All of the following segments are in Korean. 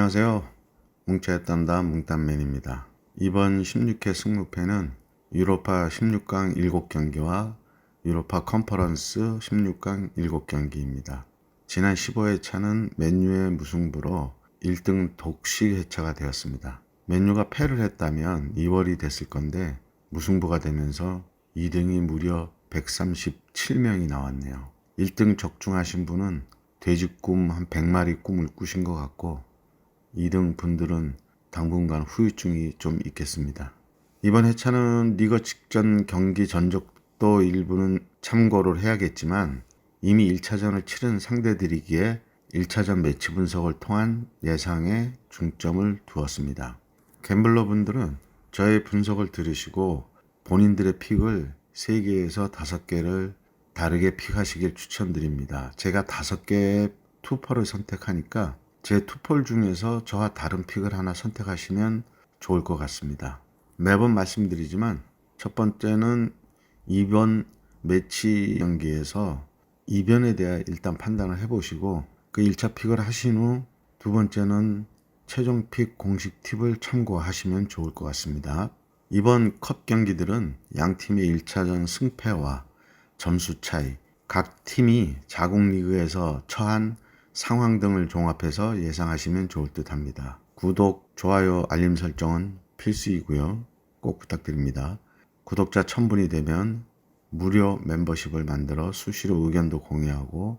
안녕하세요. 뭉쳐했단다 뭉딴맨입니다. 이번 16회 승무패는 유로파 16강 7경기와 유로파 컨퍼런스 16강 7경기입니다. 지난 15회차는 맨유의 무승부로 1등 독식 회차가 되었습니다. 맨유가 패를 했다면 2월이 됐을 건데 무승부가 되면서 2등이 무려 137명이 나왔네요. 1등 적중하신 분은 돼지꿈 한 100마리 꿈을 꾸신 것 같고 2등 분들은 당분간 후유증이 좀 있겠습니다. 이번 회차는 리그 직전 경기 전적도 일부는 참고를 해야겠지만 이미 1차전을 치른 상대들이기에 1차전 매치 분석을 통한 예상에 중점을 두었습니다. 갬블러 분들은 저의 분석을 들으시고 본인들의 픽을 3개에서 5개를 다르게 픽하시길 추천드립니다. 제가 5개의 투퍼를 선택하니까 제 투폴 중에서 저와 다른 픽을 하나 선택하시면 좋을 것 같습니다. 매번 말씀드리지만 첫 번째는 이번 매치 경기에서 이변에 대해 일단 판단을 해보시고 그 1차 픽을 하신 후 두 번째는 최종 픽 공식 팁을 참고하시면 좋을 것 같습니다. 이번 컵 경기들은 양 팀의 1차전 승패와 점수 차이, 각 팀이 자국 리그에서 처한 상황 등을 종합해서 예상하시면 좋을 듯 합니다. 구독, 좋아요, 알림 설정은 필수이고요. 꼭 부탁드립니다. 구독자 1000분이 되면 무료 멤버십을 만들어 수시로 의견도 공유하고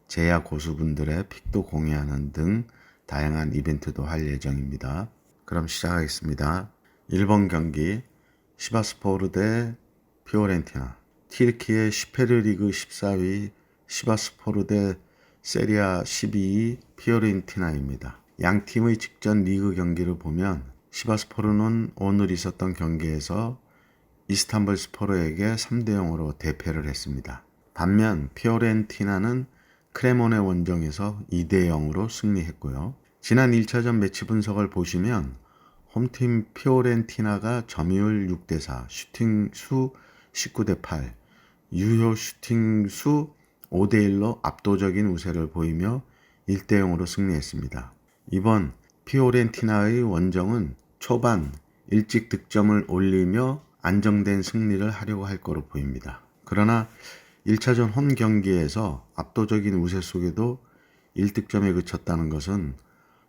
제야 고수분들의 픽도 공유하는 등 다양한 이벤트도 할 예정입니다. 그럼 시작하겠습니다. 1번 경기 시바스포르 대 피오렌티나. 튀르키예 슈페르리그 14위 시바스포르 대 세리아 12위 피오렌티나입니다. 양 팀의 직전 리그 경기를 보면 시바스포르는 오늘 있었던 경기에서 이스탄불 스포르에게 3대0으로 대패를 했습니다. 반면 피오렌티나는 크레모네 원정에서 2대0으로 승리했고요. 지난 1차전 매치 분석을 보시면 홈팀 피오렌티나가 점유율 6대4, 슈팅수 19대8, 유효 슈팅수 5대1로 압도적인 우세를 보이며 1대0으로 승리했습니다. 이번 피오렌티나의 원정은 초반 일찍 득점을 올리며 안정된 승리를 하려고 할 거로 보입니다. 그러나 1차전 홈 경기에서 압도적인 우세 속에도 1득점에 그쳤다는 것은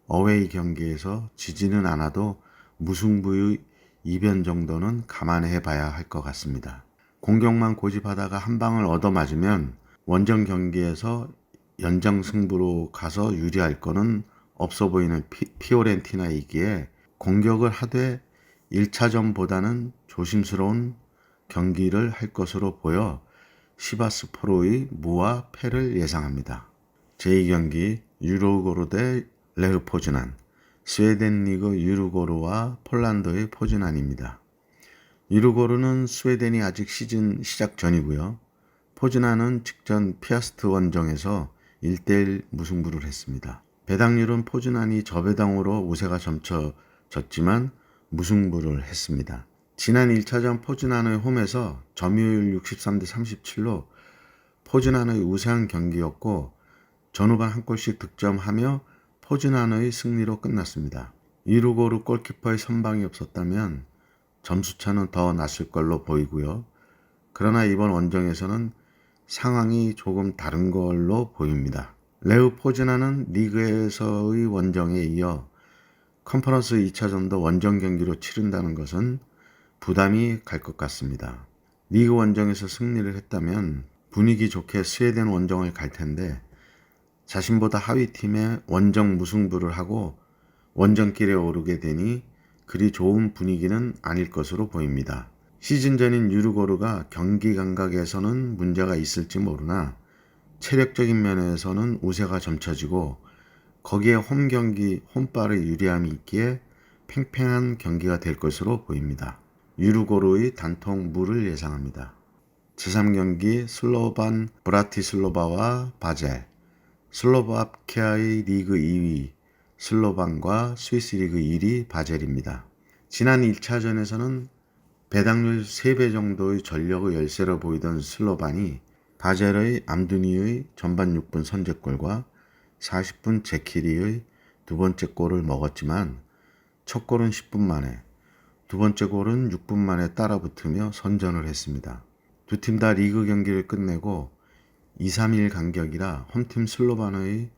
어웨이 경기에서 지지는 않아도 무승부의 이변 정도는 감안해 봐야 할 것 같습니다. 공격만 고집하다가 한 방을 얻어맞으면 원정 경기에서 연장 승부로 가서 유리할 거는 없어 보이는 피오렌티나이기에 공격을 하되 1차전보다는 조심스러운 경기를 할 것으로 보여 시바스포르의 무와 패를 예상합니다. 제2경기 유르고르 대 레흐 포즈난. 스웨덴 리그 유르고르와 폴란드의 포즈난입니다. 유르고르는 스웨덴이 아직 시즌 시작 전이고요. 포즈난은 직전 피아스트 원정에서 1대1 무승부를 했습니다. 배당률은 포즈난이 저배당으로 우세가 점쳐졌지만 무승부를 했습니다. 지난 1차전 포즈난의 홈에서 점유율 63대 37로 포즈난의 우세한 경기였고 전후반 한 골씩 득점하며 포즈난의 승리로 끝났습니다. 유르고르 골키퍼의 선방이 없었다면 점수차는 더 났을 걸로 보이고요. 그러나 이번 원정에서는 상황이 조금 다른 걸로 보입니다. 레흐 포즈난은 리그에서의 원정에 이어 컨퍼런스 2차전도 원정 경기로 치른다는 것은 부담이 갈 것 같습니다. 리그 원정에서 승리를 했다면 분위기 좋게 스웨덴 원정을 갈 텐데 자신보다 하위 팀의 원정 무승부를 하고 원정길에 오르게 되니 그리 좋은 분위기는 아닐 것으로 보입니다. 시즌 전인 유르고르가 경기 감각에서는 문제가 있을지 모르나 체력적인 면에서는 우세가 점쳐지고 거기에 홈 경기 홈발의 유리함이 있기에 팽팽한 경기가 될 것으로 보입니다. 유르고르의 단통 무를 예상합니다. 제3경기 슬로반 브라티슬로바와 바젤. 슬로바키아의 리그 2위 슬로반과 스위스 리그 1위 바젤입니다. 지난 1차전에서는 배당률 3배 정도의 전력의 열세로 보이던 슬로반이 바젤의 암두니의 전반 6분 선제골과 40분 제키리의 두 번째 골을 먹었지만 첫 골은 10분 만에, 두 번째 골은 6분 만에 따라붙으며 선전을 했습니다. 두 팀 다 리그 경기를 끝내고 2, 3일 간격이라 홈팀 슬로바노의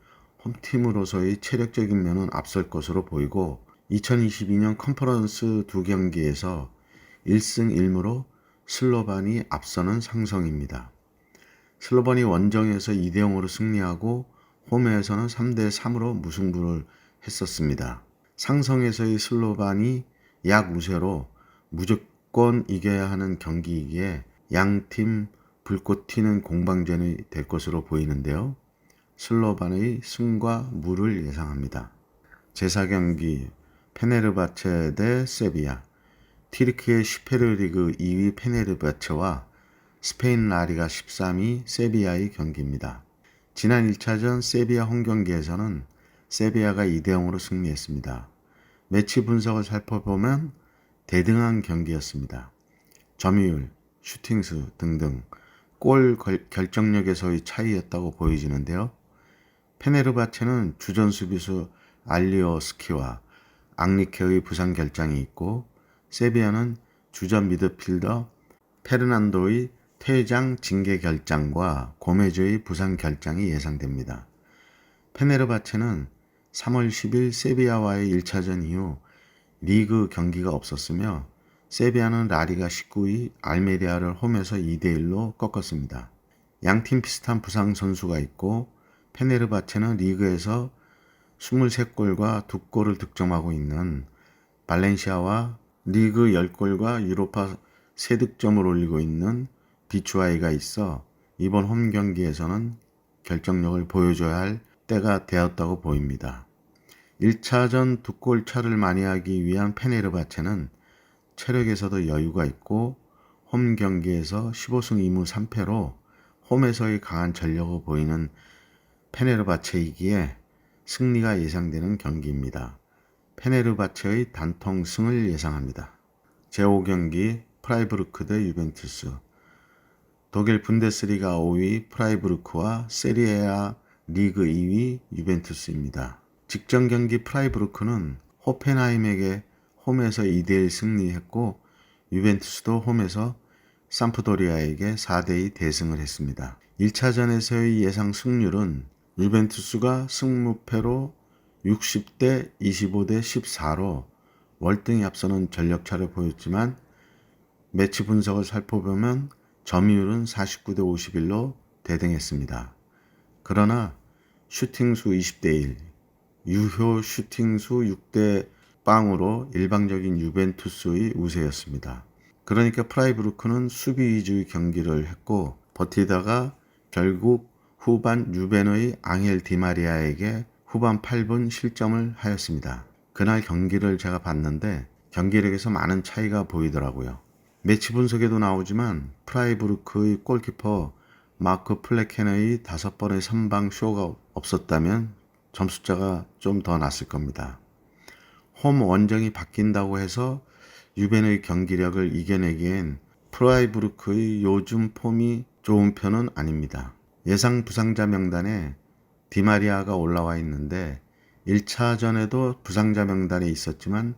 홈팀으로서의 체력적인 면은 앞설 것으로 보이고 2022년 컨퍼런스 두 경기에서 1승 1무로 슬로반이 앞서는 상성입니다. 슬로반이 원정에서 2대 0으로 승리하고 홈에서는 3대 3으로 무승부를 했었습니다. 상성에서의 슬로반이 약우세로 무조건 이겨야 하는 경기이기에 양팀 불꽃 튀는 공방전이 될 것으로 보이는데요. 슬로반의 승과 무를 예상합니다. 제4경기 페네르바체 대 세비야. 튀르키예 슈페르리그 2위 페네르바체와 스페인 라리가 13위 세비야의 경기입니다. 지난 1차전 세비야 홈경기에서는 세비야가 2대 0으로 승리했습니다. 매치 분석을 살펴보면 대등한 경기였습니다. 점유율, 슈팅수 등등 골 결정력에서의 차이였다고 보여지는데요. 페네르바체는 주전 수비수 알리오스키와 앙리케의 부상 결장이 있고 세비야는 주전 미드필더 페르난도의 퇴장 징계 결장과 고메즈의 부상 결장이 예상됩니다. 페네르바체는 3월 10일 세비야와의 1차전 이후 리그 경기가 없었으며 세비야는 라리가 19위 알메리아를 홈에서 2대 1로 꺾었습니다. 양팀 비슷한 부상 선수가 있고 페네르바체는 리그에서 23골과 2골을 득점하고 있는 발렌시아와 리그 10골과 유로파 3득점을 올리고 있는 비추아이가 있어 이번 홈 경기에서는 결정력을 보여줘야 할 때가 되었다고 보입니다. 1차전 2골 차를 만회하기 위한 페네르바체는 체력에서도 여유가 있고 홈 경기에서 15승 2무 3패로 홈에서의 강한 전력을 보이는 페네르바체이기에 승리가 예상되는 경기입니다. 페네르바체의 단통승을 예상합니다. 제5경기 프라이부르크 대 유벤투스. 독일 분데스리가 5위 프라이부르크와 세리에아 리그 2위 유벤투스입니다. 직전 경기 프라이부르크는 호펜하임에게 홈에서 2대1 승리했고 유벤투스도 홈에서 삼프도리아에게 4대2 대승을 했습니다. 1차전에서의 예상 승률은 유벤투스가 승무패로 60대 25대 14로 월등히 앞서는 전력차를 보였지만 매치 분석을 살펴보면 점유율은 49대 51로 대등했습니다. 그러나 슈팅수 20대 1, 유효 슈팅수 6대 0으로 일방적인 유벤투스의 우세였습니다. 그러니까 프라이부르크는 수비 위주의 경기를 했고 버티다가 결국 후반 유벤의 앙헬 디마리아에게 후반 8분 실점을 하였습니다. 그날 경기를 제가 봤는데 경기력에서 많은 차이가 보이더라고요. 매치 분석에도 나오지만 프라이부르크의 골키퍼 마크 플레켄의 5번의 선방 쇼가 없었다면 점수차가 좀 더 났을 겁니다. 홈 원정이 바뀐다고 해서 유벤의 경기력을 이겨내기엔 프라이부르크의 요즘 폼이 좋은 편은 아닙니다. 예상 부상자 명단에 디마리아가 올라와 있는데 1차전에도 부상자 명단에 있었지만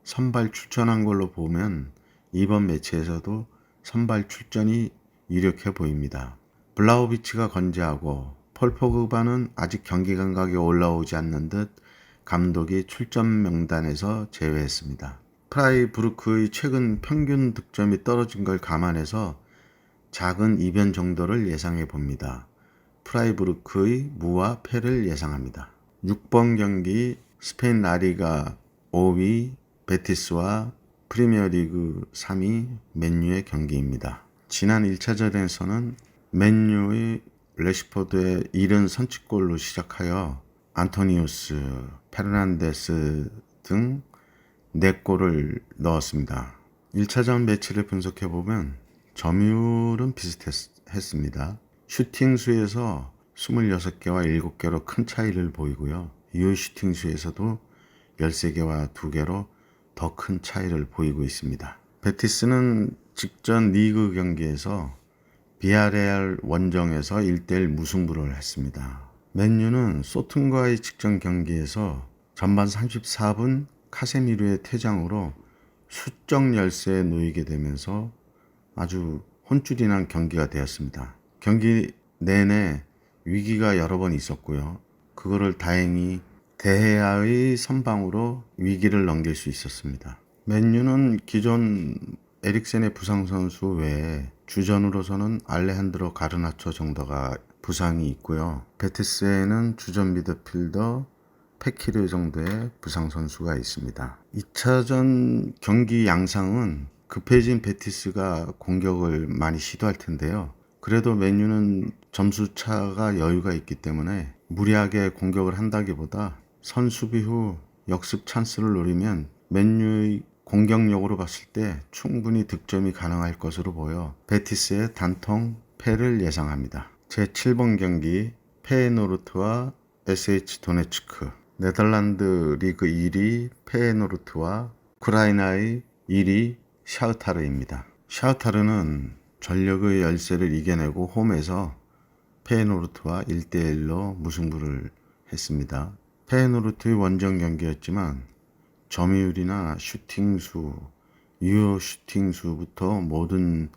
선발 출전한 걸로 보면 이번 매치에서도 선발 출전이 유력해 보입니다. 블라우비치가 건재하고 폴 포그바는 아직 경기 감각이 올라오지 않는 듯 감독이 출전 명단에서 제외했습니다. 프라이부르크의 최근 평균 득점이 떨어진 걸 감안해서 작은 이변 정도를 예상해 봅니다. 프라이부르크의 무와 패를 예상합니다. 6번 경기 스페인 라리가 5위 베티스와 프리미어리그 3위 맨유의 경기입니다. 지난 1차전에서는 맨유의 레시포드의 이른 선취골로 시작하여 안토니우스, 페르난데스 등 4골을 넣었습니다. 1차전 매치를 분석해보면 점유율은 비슷했습니다. 슈팅 수에서 26개와 7개로 큰 차이를 보이고요. 유효 슈팅 수에서도 13개와 2개로 더 큰 차이를 보이고 있습니다. 베티스는 직전 리그 경기에서 비아레알 원정에서 1대1 무승부를 했습니다. 맨유는 소튼과의 직전 경기에서 전반 34분 카세미르의 퇴장으로 수적 열세에 놓이게 되면서 아주 혼쭐이 난 경기가 되었습니다. 경기 내내 위기가 여러 번 있었고요. 그거를 다행히 데헤아의 선방으로 위기를 넘길 수 있었습니다. 맨유는 기존 에릭센의 부상 선수 외에 주전으로서는 알레한드로 가르나초 정도가 부상이 있고요. 베티스에는 주전 미드필더 페키르 정도의 부상 선수가 있습니다. 2차전 경기 양상은 급해진 베티스가 공격을 많이 시도할 텐데요. 그래도 맨유는 점수 차가 여유가 있기 때문에 무리하게 공격을 한다기보다 선수비 후 역습 찬스를 노리면 맨유의 공격력으로 봤을 때 충분히 득점이 가능할 것으로 보여 베티스의 단통 패를 예상합니다. 제7번 경기 페예노르트와 SH 도네츠크. 네덜란드 리그 1위 페예노르트와 우크라이나의 1위 샤흐타르입니다. 샤흐타르는 전력의 열세를 이겨내고 홈에서 페예노르트와 1대1로 무승부를 했습니다. 페예노르트의 원정 경기였지만 점유율이나 슈팅수, 유효 슈팅수부터 모든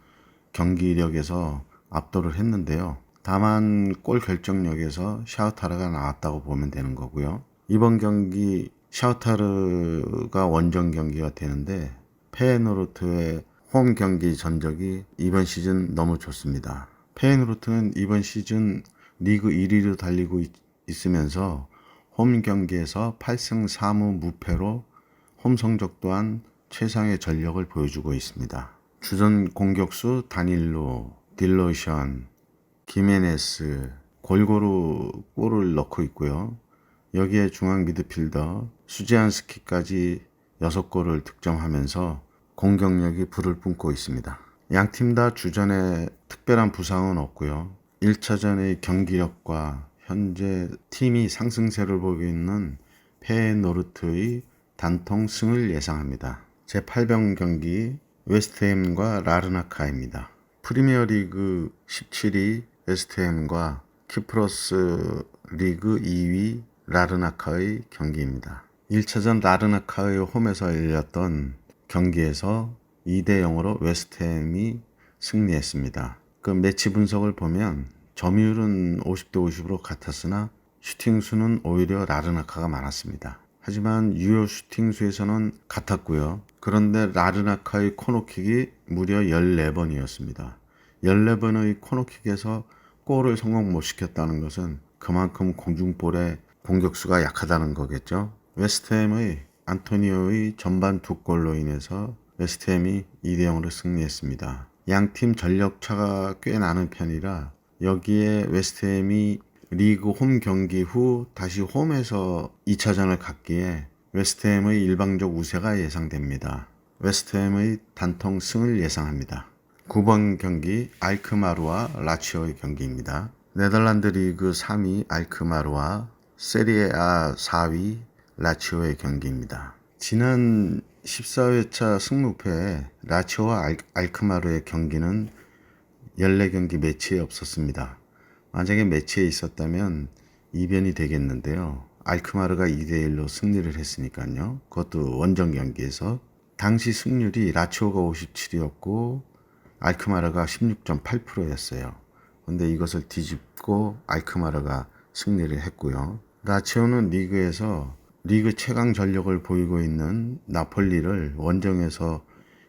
경기력에서 압도를 했는데요. 다만 골 결정력에서 샤흐타르가 나왔다고 보면 되는 거고요. 이번 경기 샤흐타르가 원정 경기가 되는데 페예노르트의 홈 경기 전적이 이번 시즌 너무 좋습니다. 페예노르트는 이번 시즌 리그 1위로 달리고 있으면서 홈 경기에서 8승 4무 무패로 홈 성적 또한 최상의 전력을 보여주고 있습니다. 주전 공격수 다닐로, 딜로션, 기메네스 골고루 골을 넣고 있고요. 여기에 중앙 미드필더 수지안스키까지 6골을 득점하면서 공격력이 불을 뿜고 있습니다. 양팀 다 주전에 특별한 부상은 없고요. 1차전의 경기력과 현재 팀이 상승세를 보이고 있는 페예노르트의 단통 승을 예상합니다. 제8번 경기 웨스트햄과 라르나카입니다. 프리미어리그 17위 웨스트햄과 키프로스 리그 2위 라르나카의 경기입니다. 1차전 라르나카의 홈에서 열렸던 경기에서 2대0으로 웨스트햄이 승리했습니다. 그 매치 분석을 보면 점유율은 50대 50으로 같았으나 슈팅수는 오히려 라르나카가 많았습니다. 하지만 유효 슈팅수에서는 같았고요. 그런데 라르나카의 코너킥이 무려 14번이었습니다. 14번의 코너킥에서 골을 성공 못 시켰다는 것은 그만큼 공중볼의 공격수가 약하다는 거겠죠. 웨스트햄의 안토니오의 전반 2골로 인해서 웨스트햄이 2대0으로 승리했습니다. 양팀 전력차가 꽤 나는 편이라 여기에 웨스트햄이 리그 홈 경기 후 다시 홈에서 2차전을 갖기에 웨스트햄의 일방적 우세가 예상됩니다. 웨스트햄의 단통 승을 예상합니다. 9번 경기 알크마르와 라치오의 경기입니다. 네덜란드 리그 3위 알크마르와 세리에A 4위 라치오의 경기입니다. 지난 14회차 승무패에 라치오와 알크마르의 경기는 14경기 매치에 없었습니다. 만약에 매치에 있었다면 이변이 되겠는데요. 알크마르가 2대1로 승리를 했으니까요. 그것도 원정 경기에서. 당시 승률이 라치오가 57이었고 알크마르가 16.8%였어요. 근데 이것을 뒤집고 알크마르가 승리를 했고요. 라치오는 리그에서 리그 최강 전력을 보이고 있는 나폴리를 원정에서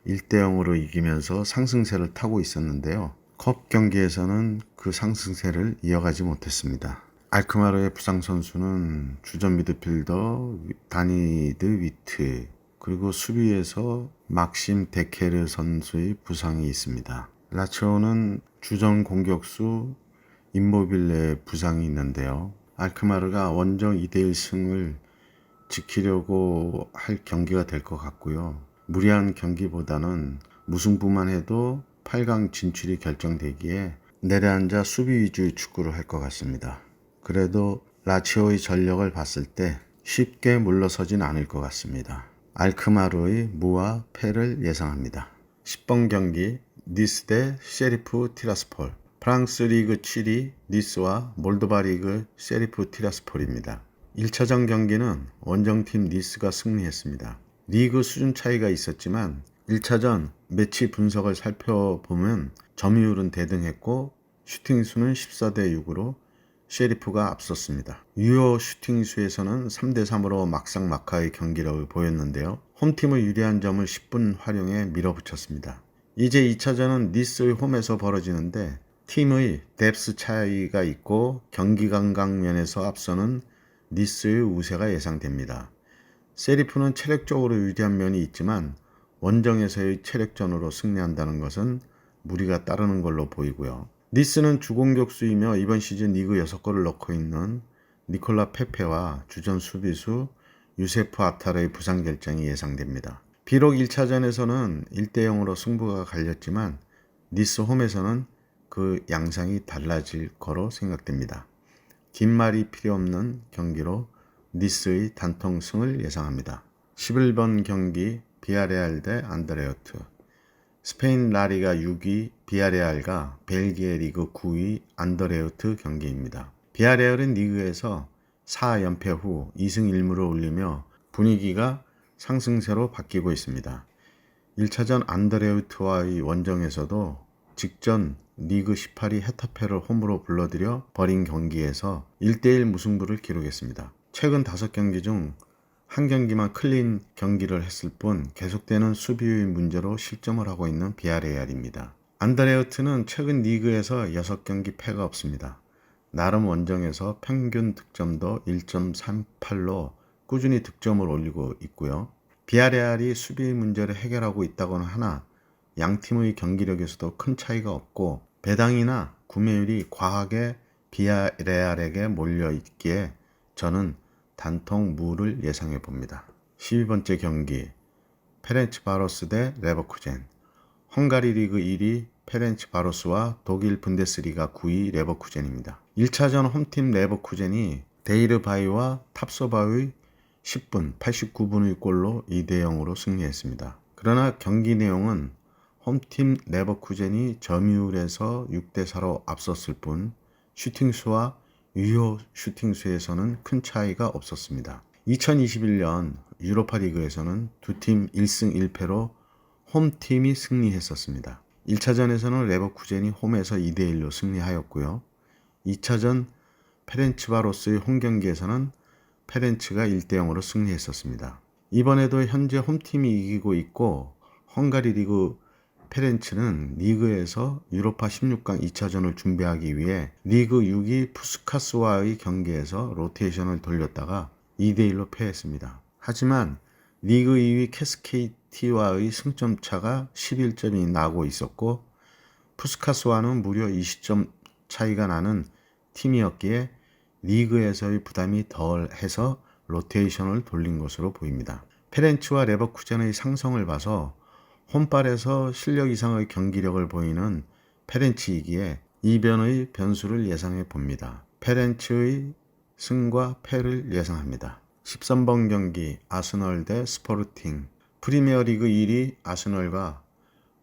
1대0으로 이기면서 상승세를 타고 있었는데요. 컵 경기에서는 그 상승세를 이어가지 못했습니다. 알크마르의 부상 선수는 주전 미드필더 다니드 위트, 그리고 수비에서 막심 데케르 선수의 부상이 있습니다. 라치오는 주전 공격수 임모빌레의 부상이 있는데요. 알크마르가 원정 2대1 승을 지키려고 할 경기가 될 것 같고요. 무리한 경기보다는 무승부만 해도 8강 진출이 결정되기에 내려앉아 수비 위주의 축구를 할 것 같습니다. 그래도 라치오의 전력을 봤을 때 쉽게 물러서진 않을 것 같습니다. 알크마르의 무와 패를 예상합니다. 10번 경기 니스 대 셰리프 티라스폴. 프랑스 리그 7위 니스와 몰도바 리그 셰리프 티라스폴입니다. 1차전 경기는 원정팀 니스가 승리했습니다. 리그 수준 차이가 있었지만 1차전 매치 분석을 살펴보면 점유율은 대등했고 슈팅 수는 14대 6으로 셰리프가 앞섰습니다. 유효 슈팅 수에서는 3대 3으로 막상막하의 경기력을 보였는데요. 홈팀의 유리한 점을 10분 활용해 밀어붙였습니다. 이제 2차전은 니스의 홈에서 벌어지는데 팀의 뎁스 차이가 있고 경기 감각 면에서 앞서는 니스의 우세가 예상됩니다. 세리프는 체력적으로 유리한 면이 있지만 원정에서의 체력전으로 승리한다는 것은 무리가 따르는 걸로 보이고요. 니스는 주공격수이며 이번 시즌 리그 6골을 넣고 있는 니콜라 페페와 주전 수비수 유세프 아탈의 부상 결정이 예상됩니다. 비록 1차전에서는 1대 0으로 승부가 갈렸지만 니스 홈에서는 그 양상이 달라질 거로 생각됩니다. 긴 말이 필요 없는 경기로 니스의 단통승을 예상합니다. 11번 경기 비아레알 대 안드레어트. 스페인 라리가 6위 비아레알과 벨기에 리그 9위 안드레어트 경기입니다. 비아레알은 리그에서 4연패 후 2승 1무를 올리며 분위기가 상승세로 바뀌고 있습니다. 1차전 안드레우트와의 원정에서도 직전 리그 18위 헤타페를 홈으로 불러들여 벌인 경기에서 1대1 무승부를 기록했습니다. 최근 5경기 중 한 경기만 클린 경기를 했을 뿐 계속되는 수비의 문제로 실점을 하고 있는 비아레알입니다. 안드레우트는 최근 리그에서 6경기 패가 없습니다. 나름 원정에서 평균 득점도 1.38로 꾸준히 득점을 올리고 있고요. 비아레알이 수비 문제를 해결하고 있다고는 하나 양팀의 경기력에서도 큰 차이가 없고 배당이나 구매율이 과하게 비아레알에게 몰려있기에 저는 단통 무를 예상해 봅니다. 12번째 경기 페렌츠바로스 대 레버쿠젠. 헝가리 리그 1위 페렌츠바로스와 독일 분데스리가 9위 레버쿠젠입니다. 1차전 홈팀 레버쿠젠이 데이르바이와 탑소바의 10분 89분의 골로 2대 0으로 승리했습니다. 그러나 경기 내용은 홈팀 레버쿠젠이 점유율에서 6대 4로 앞섰을 뿐 슈팅수와 유효 슈팅수에서는 큰 차이가 없었습니다. 2021년 유로파 리그에서는 두 팀 1승 1패로 홈팀이 승리했었습니다. 1차전에서는 레버쿠젠이 홈에서 2대 1로 승리하였고요. 2차전 페렌츠바로스의 홈경기에서는 페렌츠가 1대 0으로 승리했었습니다. 이번에도 현재 홈팀이 이기고 있고 헝가리 리그 페렌츠는 리그에서 유로파 16강 2차전을 준비하기 위해 리그 6위 푸스카스와의 경기에서 로테이션을 돌렸다가 2대 1로 패했습니다. 하지만 리그 2위 캐스케이티와의 승점 차가 11점이 나고 있었고 푸스카스와는 무려 20점 차이가 나는 팀이었기에 리그에서의 부담이 덜해서 로테이션을 돌린 것으로 보입니다. 페렌츠와 레버쿠젠의 상성을 봐서 홈발에서 실력 이상의 경기력을 보이는 페렌츠이기에 이변의 변수를 예상해 봅니다. 페렌츠의 승과 패를 예상합니다. 13번 경기 아스널 대 스포르팅. 프리미어리그 1위 아스널과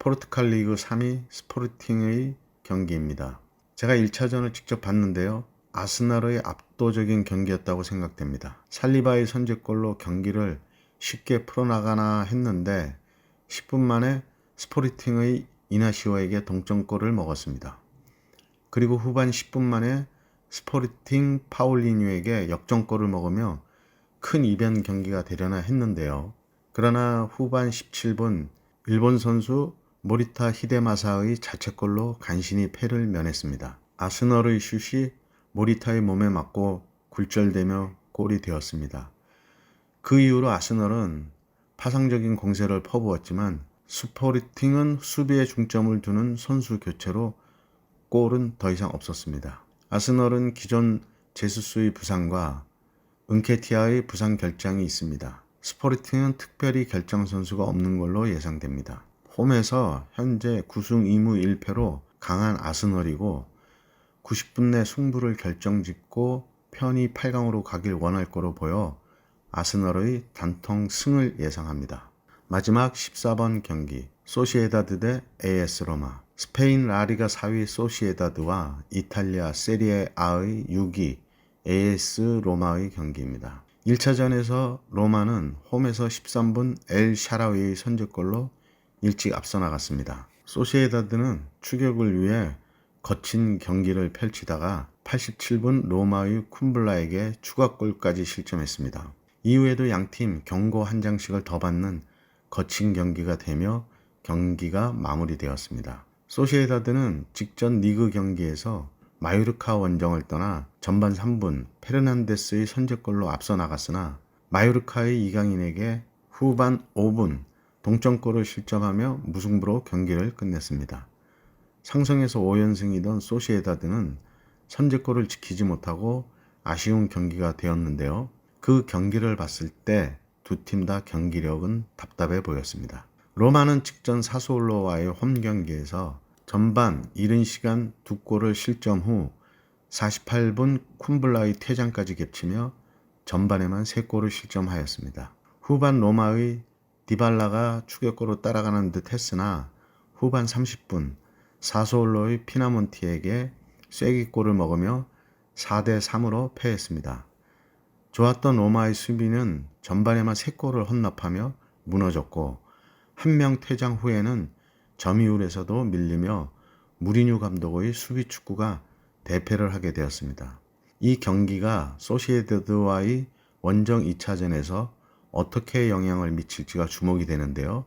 포르투갈 리그 3위 스포르팅의 경기입니다. 제가 1차전을 직접 봤는데요. 아스널의 압도적인 경기였다고 생각됩니다. 살리바의 선제골로 경기를 쉽게 풀어나가나 했는데 10분 만에 스포르팅의 이나시오에게 동점골을 먹었습니다. 그리고 후반 10분 만에 스포르팅 파울리뉴에게 역전골을 먹으며 큰 이변 경기가 되려나 했는데요. 그러나 후반 17분 일본 선수 모리타 히데마사의 자책골로 간신히 패를 면했습니다. 아스널의 슛이 모리타의 몸에 맞고 굴절되며 골이 되었습니다. 그 이후로 아스널은 파상적인 공세를 퍼부었지만 스포르팅은 수비에 중점을 두는 선수 교체로 골은 더 이상 없었습니다. 아스널은 기존 제수스의 부상과 은케티아의 부상 결장이 있습니다. 스포르팅은 특별히 결장 선수가 없는 걸로 예상됩니다. 홈에서 현재 9승 2무 1패로 강한 아스널이고 90분 내 승부를 결정짓고 편히 8강으로 가길 원할 거로 보여 아스널의 단통 승을 예상합니다. 마지막 14번 경기 소시에다드 대 AS 로마. 스페인 라리가 4위 소시에다드와 이탈리아 세리에 A의 6위 AS 로마의 경기입니다. 1차전에서 로마는 홈에서 13분 엘 샤라위의 선제골로 일찍 앞서 나갔습니다. 소시에다드는 추격을 위해 거친 경기를 펼치다가 87분 로마의 쿰블라에게 추가골까지 실점했습니다. 이후에도 양팀 경고 한 장씩을 더 받는 거친 경기가 되며 경기가 마무리되었습니다. 소시에다드는 직전 리그 경기에서 마요르카 원정을 떠나 전반 3분 페르난데스의 선제골로 앞서 나갔으나 마요르카의 이강인에게 후반 5분 동점골을 실점하며 무승부로 경기를 끝냈습니다. 상승에서 5연승이던 소시에다드는 선제골을 지키지 못하고 아쉬운 경기가 되었는데요. 그 경기를 봤을 때 두 팀 다 경기력은 답답해 보였습니다. 로마는 직전 사스올로와의 홈 경기에서 전반 이른 시간 두 골을 실점 후 48분 쿰블라의 퇴장까지 겹치며 전반에만 3골을 실점하였습니다. 후반 로마의 디발라가 추격골로 따라가는 듯 했으나 후반 30분 사스올로의 피나몬티에게 쐐기골을 먹으며 4대3으로 패했습니다. 좋았던 로마의 수비는 전반에만 3골을 헌납하며 무너졌고 한 명 퇴장 후에는 점유율에서도 밀리며 무리뉴 감독의 수비 축구가 대패를 하게 되었습니다. 이 경기가 소시에다드와의 원정 2차전에서 어떻게 영향을 미칠지가 주목이 되는데요.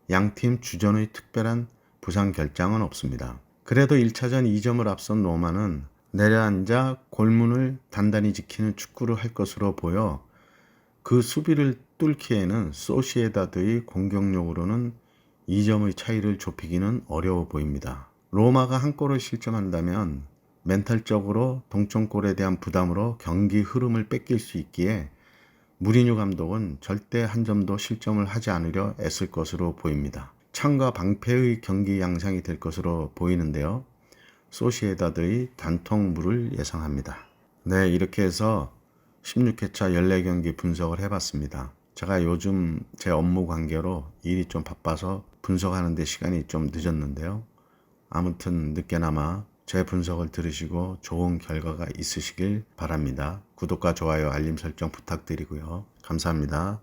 양팀 주전의 특별한 부상 결장은 없습니다. 그래도 1차전 2점을 앞선 로마는 내려앉아 골문을 단단히 지키는 축구를 할 것으로 보여 그 수비를 뚫기에는 소시에다드의 공격력으로는 2점의 차이를 좁히기는 어려워 보입니다. 로마가 한 골을 실점한다면 멘탈적으로 동점골에 대한 부담으로 경기 흐름을 뺏길 수 있기에 무리뉴 감독은 절대 한 점도 실점을 하지 않으려 애쓸 것으로 보입니다. 창과 방패의 경기 양상이 될 것으로 보이는데요. 소시에다드의 단통물을 예상합니다. 네, 이렇게 해서 16회차 14경기 분석을 해봤습니다. 제가 요즘 제 업무 관계로 일이 좀 바빠서 분석하는 데 시간이 좀 늦었는데요. 아무튼 늦게나마 제 분석을 들으시고 좋은 결과가 있으시길 바랍니다. 구독과 좋아요, 알림 설정 부탁드리고요. 감사합니다.